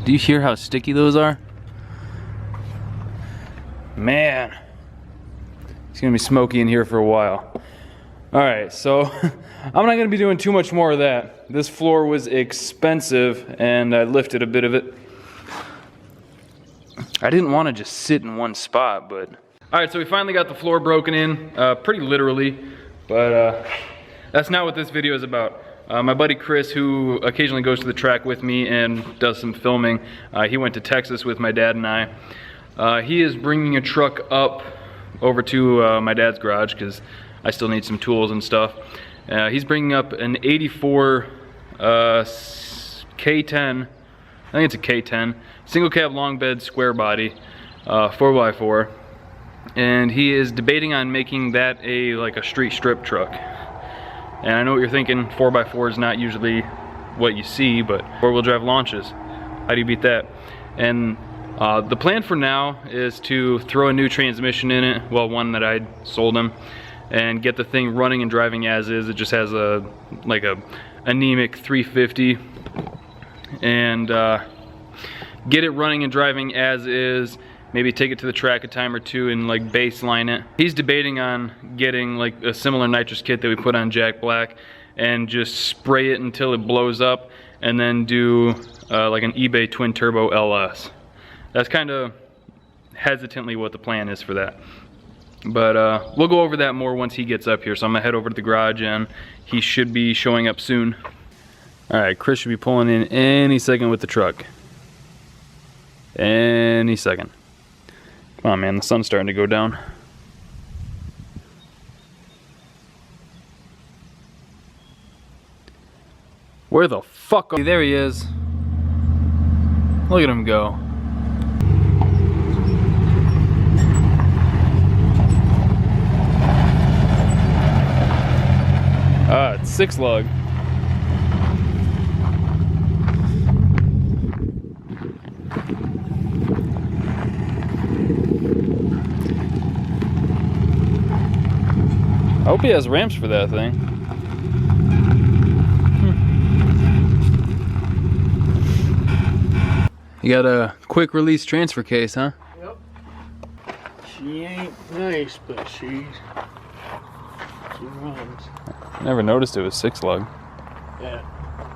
Do you hear how sticky those are? Man, it's gonna be smoky in here for a while. All right, so I'm not gonna be doing too much more of that. This floor was expensive and I lifted a bit of it. I didn't want to just sit in one spot, but. All right, so we finally got the floor broken in, pretty literally, but that's not what this video is about. My buddy Chris, who occasionally goes to the track with me and does some filming, he went to Texas with my dad and I. He is bringing a truck up over to my dad's garage because I still need some tools and stuff. He's bringing up an 84 K10, I think it's a K10, single cab long bed square body, 4x4. And he is debating on making that like a street strip truck. And I know what you're thinking, 4x4 is not usually what you see, but four-wheel drive launches. How do you beat that? And the plan for now is to throw a new transmission in it, well, one that I sold him, and get the thing running and driving as is. It just has a anemic 350, and get it running and driving as is. Maybe take it to the track a time or two and like baseline it. He's debating on getting like a similar nitrous kit that we put on Jack Black and just spray it until it blows up and then do like an eBay twin turbo LS. That's kind of hesitantly what the plan is for that. But we'll go over that more once he gets up here. So I'm gonna head over to the garage and he should be showing up soon. All right, Chris should be pulling in any second with the truck. Any second. Come on, man, the sun's starting to go down. Where the fuck are... There he is. Look at him go. It's 6 lug. I hope he has ramps for that thing. You got a quick release transfer case, huh? Yep. She ain't nice, but she runs. I never noticed it was 6 lug. Yeah.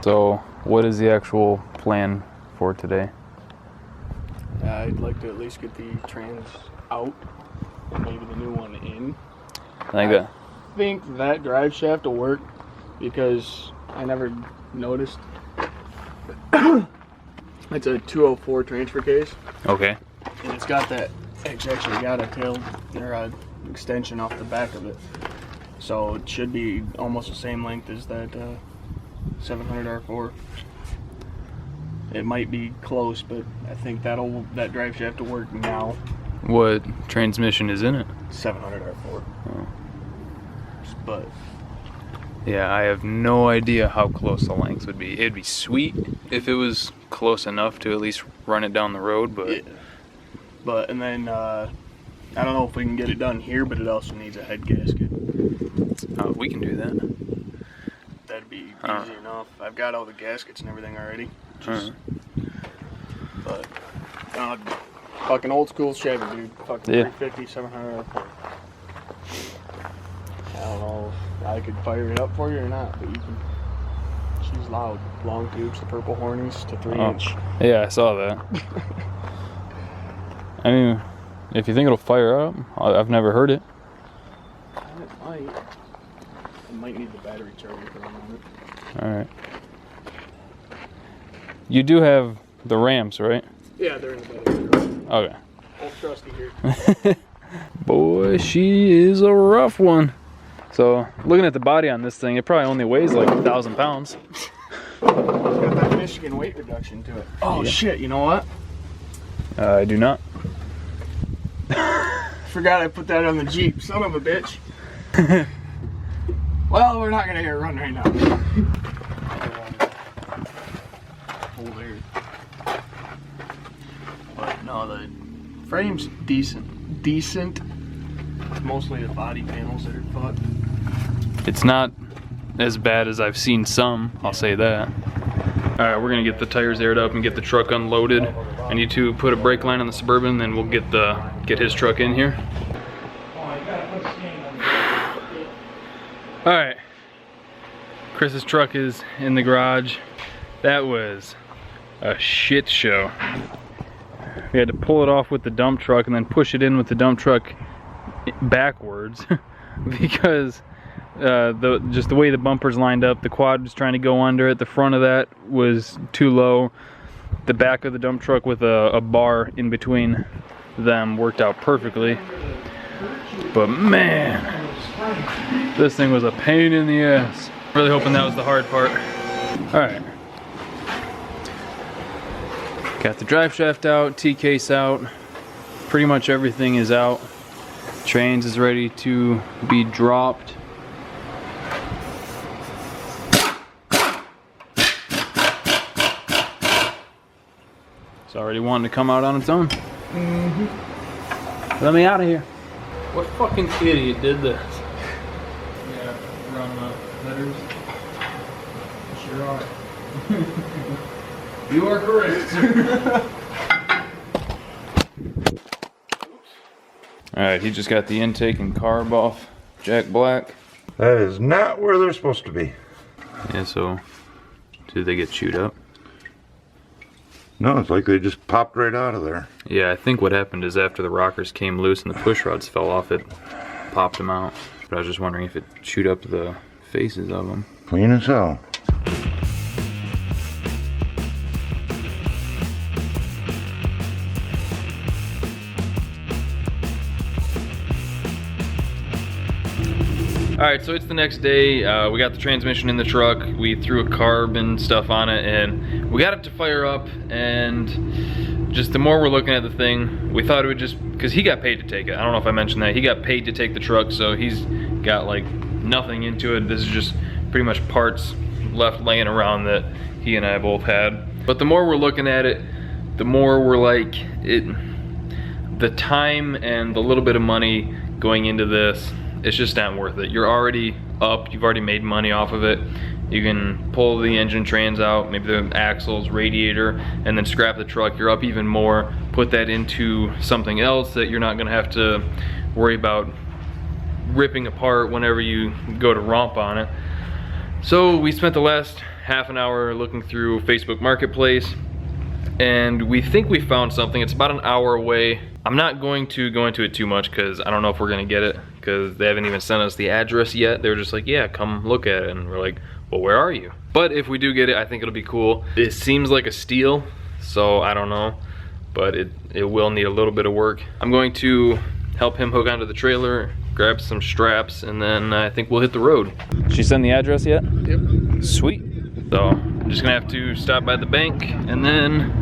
So, what is the actual plan for today? I'd like to at least get the trans out and maybe the new one in. I think that drive shaft will work because I never noticed. It's a 204 transfer case. Okay. And it's got that, it's actually got a tail or a extension off the back of it. So it should be almost the same length as that 700 R4. It might be close, but I think that drive shaft will work now. What transmission is in it? 700 R4. Oh. But yeah, I have no idea how close the length would be. It'd be sweet if it was close enough to at least run it down the road, but... Yeah. But, and then, I don't know if we can get it done here, but it also needs a head gasket. We can do that. That'd be easy enough. I've got all the gaskets and everything already. But, fucking old school Chevy, dude. Fucking 350, 700 R4. I don't know if I could fire it up for you or not, but you can. She's loud. Long tubes, the purple hornies to 3-inch. Yeah, I saw that. I mean, if you think it'll fire up, I've never heard it. It might. It might need the battery charger for a moment. Alright. You do have the ramps, right? Yeah, they're in the battery. Okay. Old trusty here. Boy, she is a rough one. So, looking at the body on this thing, it probably only weighs like 1,000 pounds. It's got that Michigan weight reduction to it. Oh, yeah. Shit, you know what? I do not. Forgot I put that on the Jeep. Son of a bitch. Well, we're not going to hear it run right now. Hold air. But no, the frame's decent. Decent. It's mostly the body panels that are fucked. It's not as bad as I've seen some, I'll say that. Alright, we're gonna get the tires aired up and get the truck unloaded. I need to put a brake line on the Suburban, then we'll get his truck in here. Alright, Chris's truck is in the garage. That was a shit show. We had to pull it off with the dump truck and then push it in with the dump truck backwards because just the way the bumpers lined up, the quad was trying to go under it, the front of that was too low, the back of the dump truck with a bar in between them worked out perfectly. But man, this thing was a pain in the ass. Really hoping that was the hard part. Alright. Got the drive shaft out, T-case out, pretty much everything is out. Trains is ready to be dropped. It's already wanting to come out on its own. Let me out of here. What fucking idiot did this? Yeah, run letters. Sure are. You are correct. Alright, he just got the intake and carb off Jack Black. That is not where they're supposed to be. Yeah, so did they get chewed up? No, it's like they just popped right out of there. Yeah, I think what happened is after the rockers came loose and the push rods fell off, it popped them out. But I was just wondering if it chewed up the faces of them. Clean as hell. Alright, so it's the next day. We got the transmission in the truck. We threw a carb and stuff on it and we got it to fire up, and just the more we're looking at the thing, we thought it would just, because he got paid to take it. I don't know if I mentioned that. He got paid to take the truck, so he's got like nothing into it. This is just pretty much parts left laying around that he and I both had. But the more we're looking at it, the more we're like, the time and the little bit of money going into this, it's just not worth it. You're already up, you've already made money off of it. You can pull the engine trans out, maybe the axles, radiator, and then scrap the truck. You're up even more. Put that into something else that you're not gonna have to worry about ripping apart whenever you go to romp on it. So we spent the last half an hour looking through Facebook Marketplace, and we think we found something. It's about an hour away. I'm not going to go into it too much because I don't know if we're gonna get it, because they haven't even sent us the address yet. They were just like, yeah, come look at it. And we're like, well, where are you? But if we do get it, I think it'll be cool. It seems like a steal, so I don't know, but it will need a little bit of work. I'm going to help him hook onto the trailer, grab some straps, and then I think we'll hit the road. Did she send the address yet? Yep. Sweet. So I'm just gonna have to stop by the bank and then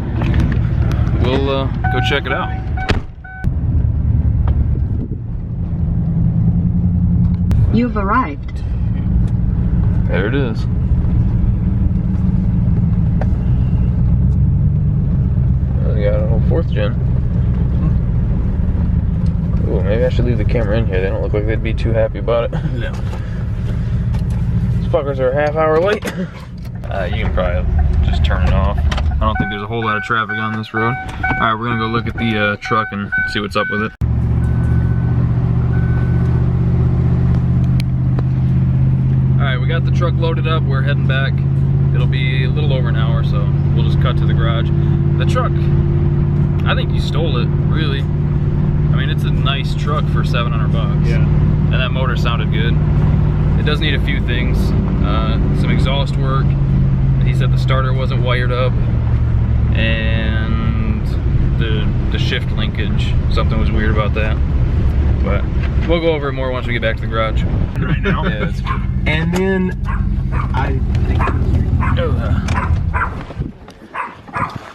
we'll go check it out. You've arrived. There it is. We got a whole 4th gen. Ooh, maybe I should leave the camera in here. They don't look like they'd be too happy about it. No. These fuckers are a half hour late. You can probably just turn it off. I don't think there's a whole lot of traffic on this road. Alright, we're gonna go look at the truck and see what's up with it. Alright, we got the truck loaded up. We're heading back. It'll be a little over an hour, so we'll just cut to the garage. The truck, I think you stole it, really. I mean, it's a nice truck for 700 bucks. Yeah. And that motor sounded good. It does need a few things. Some exhaust work. He said the starter wasn't wired up, and the shift linkage, something was weird about that. But we'll go over it more once we get back to the garage. Right now? Yeah, it's good. And then I think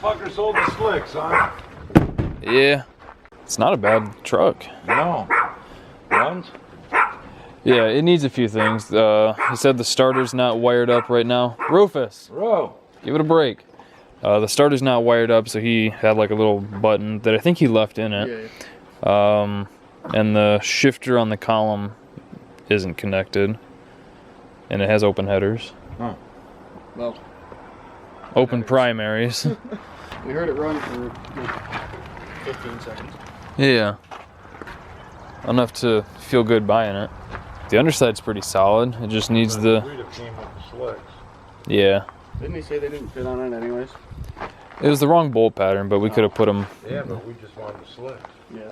Fucker sold the slicks, huh? Yeah, it's not a bad truck. No. Runs? Yeah, it needs a few things. He said the starter's not wired up right now. Rufus, Bro. give it a break. The starter's not wired up, so he had like a little button that I think he left in it. Yeah. And the shifter on the column isn't connected, and it has open headers. Oh. Well, open primaries. We heard it run for like 15 seconds. Yeah. Enough to feel good buying it. The underside's pretty solid. It just needs the... We'd have came with the slicks. Yeah. Didn't he say they didn't fit on it anyways? It was the wrong bolt pattern, but we could have put them... Yeah, but we just wanted the slicks. Yeah.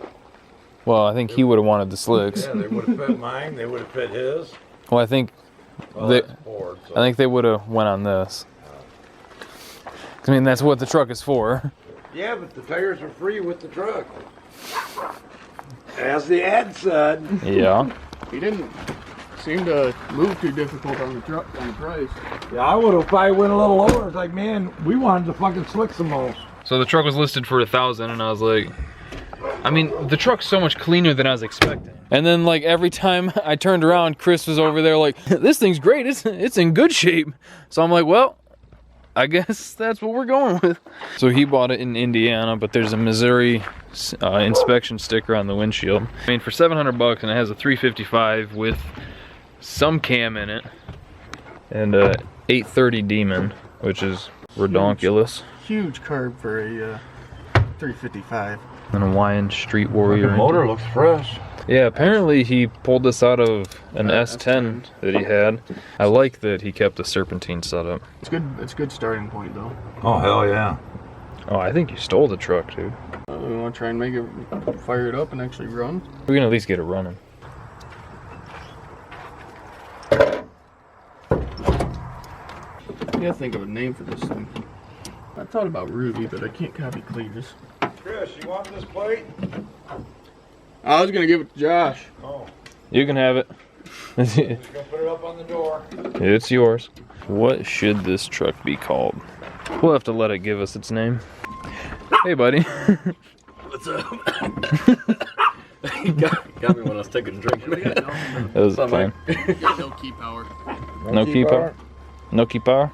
Well, I think he would have wanted the slicks. Yeah, they would have fit mine. They would have fit his. Well, I think... Well, they, that's Ford, so. I think they would have went on this. I mean, that's what the truck is for. Yeah, but the tires are free with the truck. As the ad said. Yeah. He didn't seem to move too difficult on the truck on the price. Yeah, I would have probably went a little lower. It's like, man, we wanted the fucking slicks the most. So the truck was listed for $1,000, and I was like, I mean, the truck's so much cleaner than I was expecting. And then, like, every time I turned around, Chris was over there like, this thing's great, it's in good shape. So I'm like, well, I guess that's what we're going with. So he bought it in Indiana, but there's a Missouri inspection sticker on the windshield. I mean, for $700, and it has a 355 with some cam in it, and a 830 Demon, which is redonkulous. Huge curb for a 355. An Hawaiian Street Warrior. The motor looks fresh. Yeah, apparently he pulled this out of an S10 that he had. I like that he kept the serpentine setup. It's good. It's a good starting point though. Oh, hell yeah. Oh, I think you stole the truck, dude. We want to try and make it fire it up and actually run. We can at least get it running. I gotta think of a name for this thing. I thought about Ruby, but I can't copy Cletus. Chris, you want this plate? I was gonna give it to Josh. Oh. You can have it. Just gonna put it up on the door. It's yours. What should this truck be called? We'll have to let it give us its name. Hey, buddy. What's up? got me when I was taking a drink. That was fine. No key power. No key power? No key power?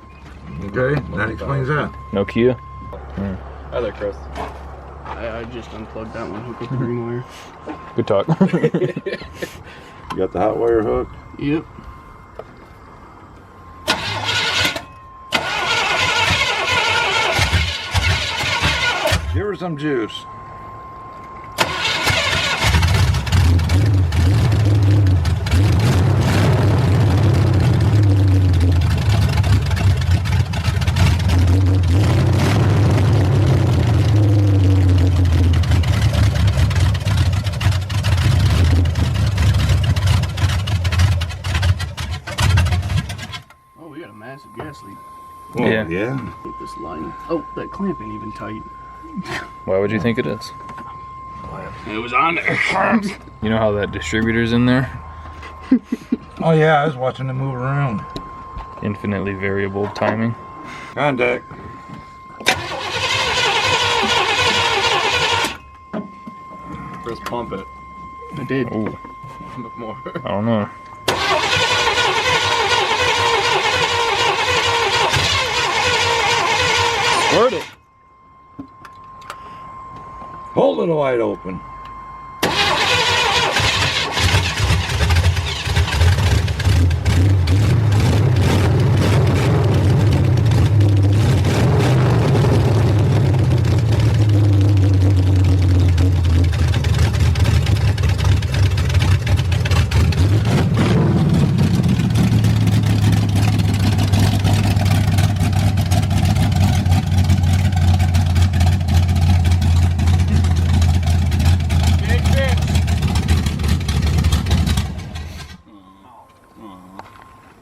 Okay, that explains that. No Kia? Hi there, Chris. I just unplugged that one, hooked up the green wire. Good talk. You got the hot wire hooked? Yep. Give her some juice. Oh, we got a massive gas leak. Oh, Yeah. Yeah. Get this line. Oh, that clamp ain't even tight. Why would you think it is? It was on there. You know how that distributor's in there? Oh yeah, I was watching it move around. Infinitely variable timing. Contact. Chris, pump it. I did. Ooh, Pump it more. I don't know. Squirt it. Hold it wide open.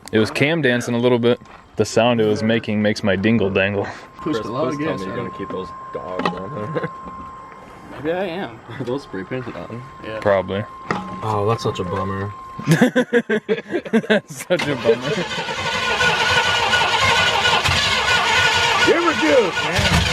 It was cam dancing a little bit. The sound it was making makes my dingle dangle. Pushed a lot of Chris, gas tell me you're out. gonna keep those dogs on there. Maybe I am. Are those spray painted on? Yeah. Probably. Oh, that's such a bummer. That's such a bummer. Give her juice, man.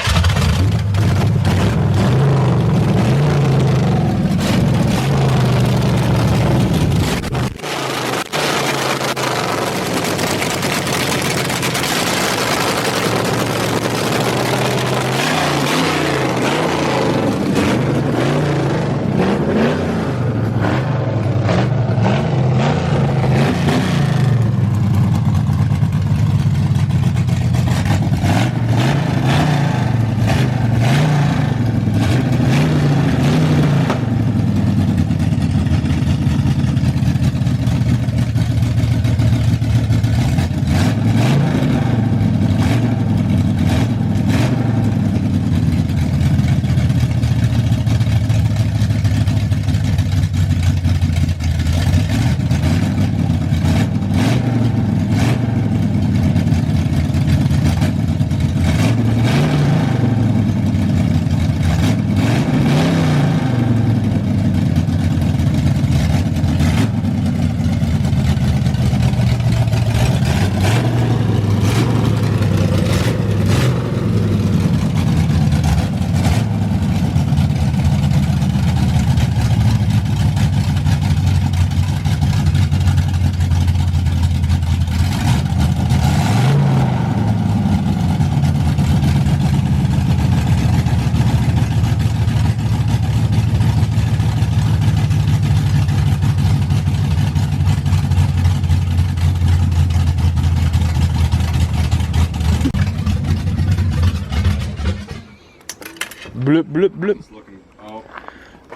Blip, blip, blip. It's looking. Oh.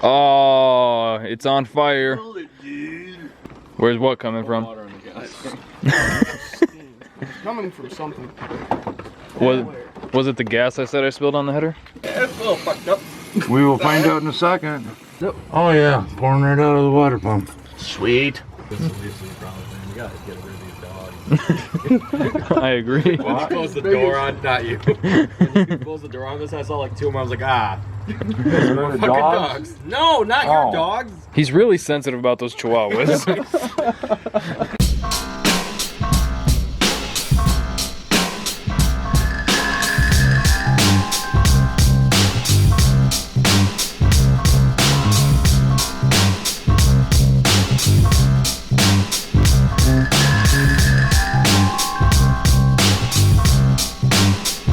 Oh, it's on fire. Where's what coming from? Water in the gas. It's coming from something. Was it the gas I said I spilled on the header? Yeah, it's a little fucked up. We will find out in a second. Oh yeah, pouring right out of the water pump. Sweet. This is the problem, man. You gotta get rid of these dogs. I agree. When you close the door on, not you. When you close the door on this, I saw like 2 of them. I was like, ah. Fucking dogs. No, not your dogs. He's really sensitive about those chihuahuas.